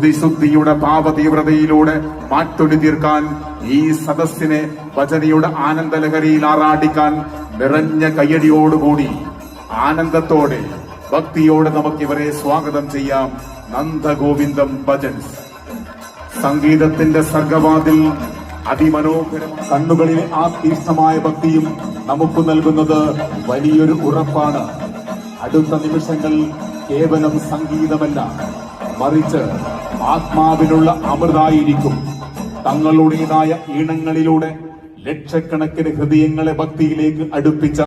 ശ്രുതിശുദ്ധിയുടെ ഭാവതീവ്രതയിലൂടെ മാറ്റൊലി തീർക്കാൻ ഈ സദസ്സിനെ ഭജനയുടെ ആനന്ദലഹരിയിൽ ആറാടിക്കാൻ നിറഞ്ഞ കയ്യടിയോടുകൂടി ആനന്ദത്തോടെ ഭക്തിയോടെ നമുക്കിവരെ സ്വാഗതം ചെയ്യാം. നന്ദഗോവിന്ദം ഭജൻസ്. സംഗീതത്തിന്റെ സർഗവാതിൽ അതിമനോഹരം. കണ്ണുകളിലെ ആ തീക്ഷ്ണമായ ഭക്തിയും നമുക്ക് നൽകുന്നത് വലിയൊരു ഉറപ്പാണ്. അടുത്ത നിമിഷങ്ങൾ കേവലം സംഗീതമല്ല, മറിച്ച് ആത്മാവിനുള്ള അമൃതായിരിക്കും. തങ്ങളുടേതായ ഈണങ്ങളിലൂടെ ലക്ഷക്കണക്കിന് ഹൃദയങ്ങളെ ഭക്തിയിലേക്ക് അടുപ്പിച്ച